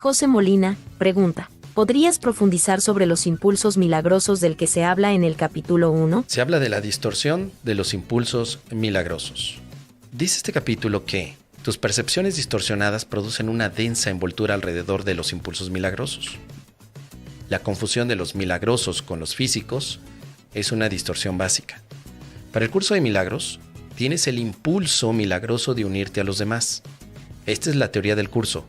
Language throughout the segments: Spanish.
José Molina pregunta, ¿podrías profundizar sobre los impulsos milagrosos del que se habla en el capítulo 1? Se habla de la distorsión de los impulsos milagrosos. Dice este capítulo que tus percepciones distorsionadas producen una densa envoltura alrededor de los impulsos milagrosos. La confusión de los milagrosos con los físicos es una distorsión básica. Para el curso de milagros, tienes el impulso milagroso de unirte a los demás. Esta es la teoría del curso.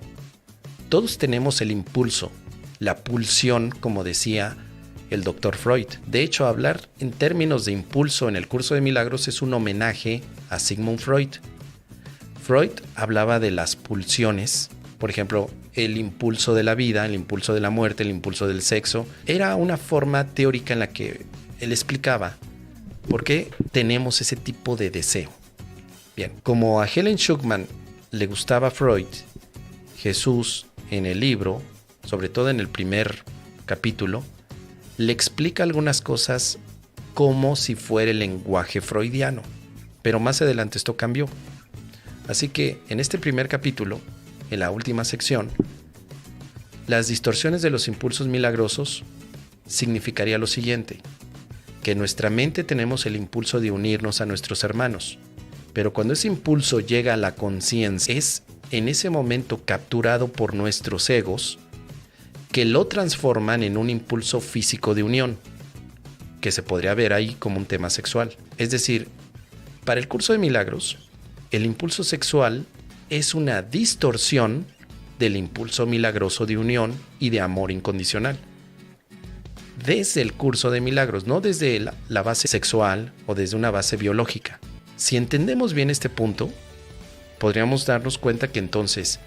Todos tenemos el impulso, la pulsión, como decía el Dr. Freud. De hecho, hablar en términos de impulso en el curso de milagros es un homenaje a Sigmund Freud. Freud hablaba de las pulsiones, por ejemplo, el impulso de la vida, el impulso de la muerte, el impulso del sexo. Era una forma teórica en la que él explicaba por qué tenemos ese tipo de deseo. Bien, como a Helen Schucman le gustaba Freud, Jesús en el libro, sobre todo en el primer capítulo, le explica algunas cosas como si fuera el lenguaje freudiano, pero más adelante esto cambió. Así que en este primer capítulo, en la última sección, las distorsiones de los impulsos milagrosos significaría lo siguiente, que en nuestra mente tenemos el impulso de unirnos a nuestros hermanos, pero cuando ese impulso llega a la conciencia, es en ese momento capturado por nuestros egos, que lo transforman en un impulso físico de unión, que se podría ver ahí como un tema sexual. Es decir, para el curso de milagros, el impulso sexual es una distorsión del impulso milagroso de unión y de amor incondicional. Desde el curso de milagros, no desde la base sexual o desde una base biológica. Si entendemos bien este punto, podríamos darnos cuenta que entonces,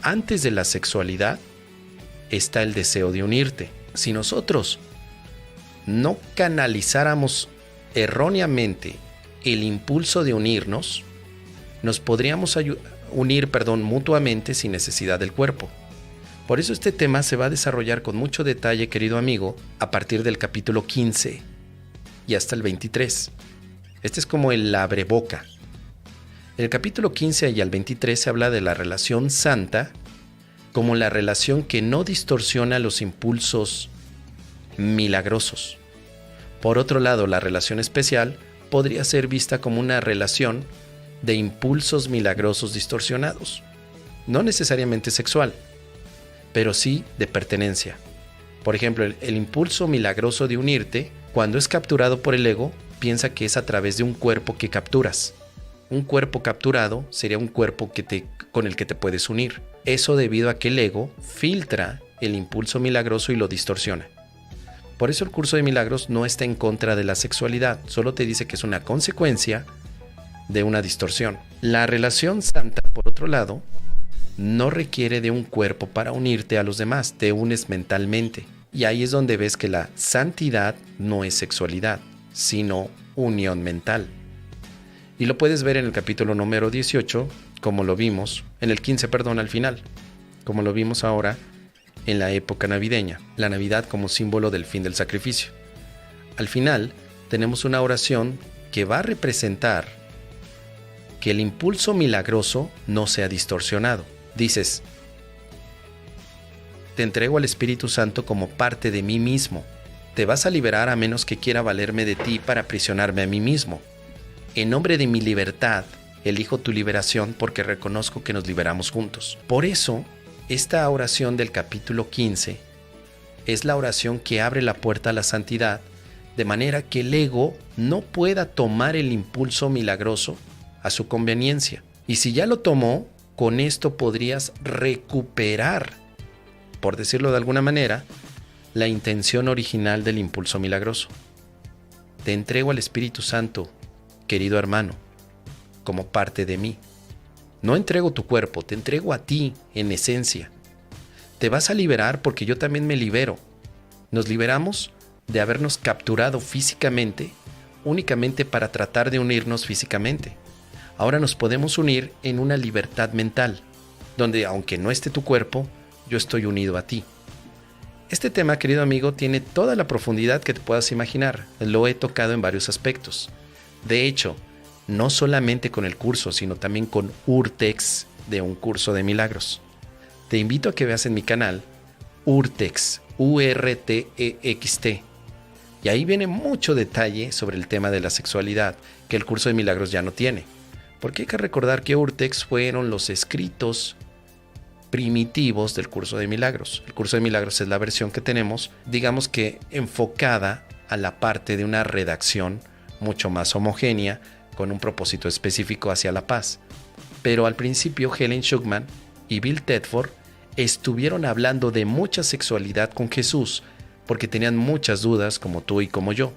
antes de la sexualidad, está el deseo de unirte. Si nosotros no canalizáramos erróneamente el impulso de unirnos, nos podríamos unir mutuamente sin necesidad del cuerpo. Por eso este tema se va a desarrollar con mucho detalle, querido amigo, a partir del capítulo 15 y hasta el 23. Este es como el abreboca. En el capítulo 15 y al 23 se habla de la relación santa como la relación que no distorsiona los impulsos milagrosos. Por otro lado, la relación especial podría ser vista como una relación de impulsos milagrosos distorsionados, no necesariamente sexual, pero sí de pertenencia. Por ejemplo, el impulso milagroso de unirte, cuando es capturado por el ego, piensa que es a través de un cuerpo que capturas. Un cuerpo capturado sería un cuerpo con el que te puedes unir. Eso debido a que el ego filtra el impulso milagroso y lo distorsiona. Por eso el curso de milagros no está en contra de la sexualidad, solo te dice que es una consecuencia de una distorsión. La relación santa, por otro lado, no requiere de un cuerpo para unirte a los demás, te unes mentalmente. Y ahí es donde ves que la santidad no es sexualidad, sino unión mental. Y lo puedes ver en el capítulo número 18, como lo vimos, en el 15, al final, como lo vimos ahora en la época navideña, la Navidad como símbolo del fin del sacrificio. Al final, tenemos una oración que va a representar que el impulso milagroso no sea distorsionado. Dices, te entrego al Espíritu Santo como parte de mí mismo. Te vas a liberar a menos que quiera valerme de ti para aprisionarme a mí mismo. En nombre de mi libertad, elijo tu liberación porque reconozco que nos liberamos juntos. Por eso, esta oración del capítulo 15 es la oración que abre la puerta a la santidad, de manera que el ego no pueda tomar el impulso milagroso a su conveniencia. Y si ya lo tomó, con esto podrías recuperar, por decirlo de alguna manera, la intención original del impulso milagroso. Te entrego al Espíritu Santo, querido hermano, como parte de mí. No entrego tu cuerpo, te entrego a ti en esencia. Te vas a liberar porque yo también me libero. Nos liberamos de habernos capturado físicamente únicamente para tratar de unirnos físicamente. Ahora nos podemos unir en una libertad mental, donde aunque no esté tu cuerpo, yo estoy unido a ti. Este tema, querido amigo, tiene toda la profundidad que te puedas imaginar. Lo he tocado en varios aspectos. De hecho, no solamente con el curso, sino también con Urtext de un curso de milagros. te invito a que veas en mi canal Urtext, U-R-T-E-X-T. Y ahí viene mucho detalle sobre el tema de la sexualidad, que el curso de milagros ya no tiene. Porque hay que recordar que Urtext fueron los escritos primitivos del curso de milagros. El curso de milagros es la versión que tenemos, digamos que enfocada a la parte de una redacción mucho más homogénea, con un propósito específico hacia la paz. Pero al principio Helen Schucman y Bill Tedford estuvieron hablando de mucha sexualidad con Jesús, porque tenían muchas dudas como tú y como yo.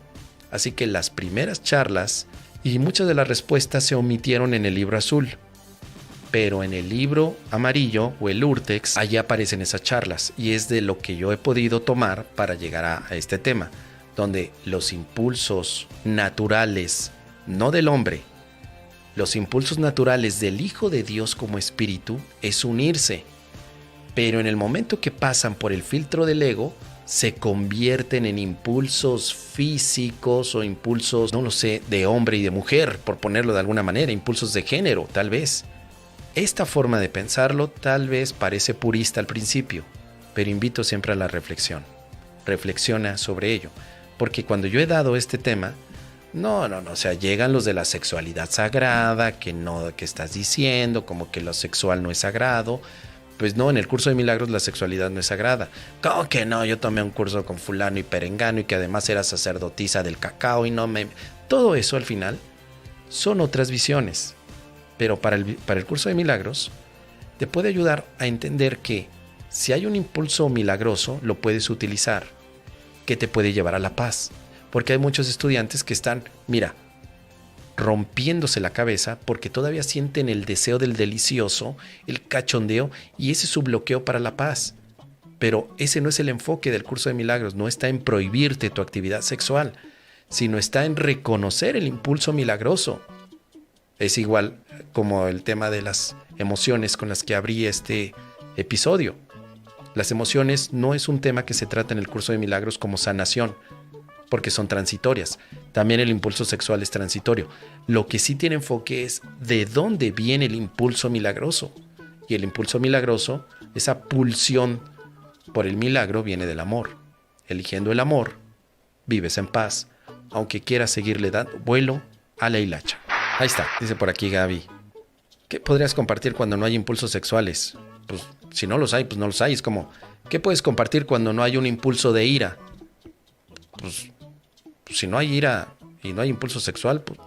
Así que las primeras charlas y muchas de las respuestas se omitieron en el libro azul. Pero en el libro amarillo o el Urtext, allí aparecen esas charlas y es de lo que yo he podido tomar para llegar a este tema, donde los impulsos naturales, no del hombre, los impulsos naturales del Hijo de Dios como espíritu es unirse. Pero en el momento que pasan por el filtro del ego, se convierten en impulsos físicos o impulsos, no lo sé, de hombre y de mujer, por ponerlo de alguna manera, impulsos de género, tal vez. Esta forma de pensarlo tal vez parece purista al principio, pero invito siempre a la reflexión. Reflexiona sobre ello, porque cuando yo he dado este tema, o sea, llegan los de la sexualidad sagrada, que estás diciendo, como que lo sexual no es sagrado. Pues no, en el curso de milagros la sexualidad no es sagrada. ¿Cómo que no? Yo tomé un curso con fulano y perengano y que además era sacerdotisa del cacao y no me... Todo eso al final son otras visiones. Pero para el curso de milagros te puede ayudar a entender que si hay un impulso milagroso lo puedes utilizar, que te puede llevar a la paz. Porque hay muchos estudiantes que están, mira, rompiéndose la cabeza porque todavía sienten el deseo del delicioso, el cachondeo, y ese es su bloqueo para la paz. Pero ese no es el enfoque del curso de milagros, no está en prohibirte tu actividad sexual, sino está en reconocer el impulso milagroso. Es igual como el tema de las emociones con las que abrí este episodio. Las emociones no es un tema que se trata en el curso de milagros como sanación, porque son transitorias. También el impulso sexual es transitorio. Lo que sí tiene enfoque es de dónde viene el impulso milagroso. Y el impulso milagroso, esa pulsión por el milagro, viene del amor. Eligiendo el amor, vives en paz, aunque quieras seguirle dando vuelo a la hilacha. Ahí está, dice por aquí Gaby. ¿Qué podrías compartir cuando no hay impulsos sexuales? Pues si no los hay, pues no los hay. Es como, ¿qué puedes compartir cuando no hay un impulso de ira? Pues si no hay ira y no hay impulso sexual, pues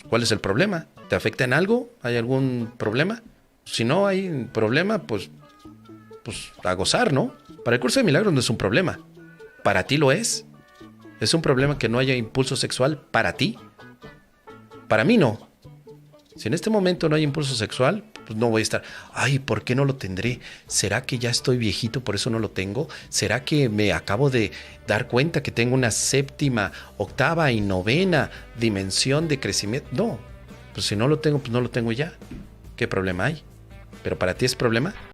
¿cuál es el problema? ¿Te afecta en algo? ¿Hay algún problema? Si no hay problema, pues a gozar, ¿no? Para el curso de milagros no es un problema. ¿Para ti lo es? ¿Es un problema que no haya impulso sexual para ti? Para mí no. Si en este momento no hay impulso sexual, pues no voy a estar, ay, ¿por qué no lo tendré? ¿Será que ya estoy viejito, por eso no lo tengo? ¿Será que me acabo de dar cuenta que tengo una séptima, octava y novena dimensión de crecimiento? No, pues si no lo tengo, pues no lo tengo ya. ¿Qué problema hay? ¿Pero para ti es problema?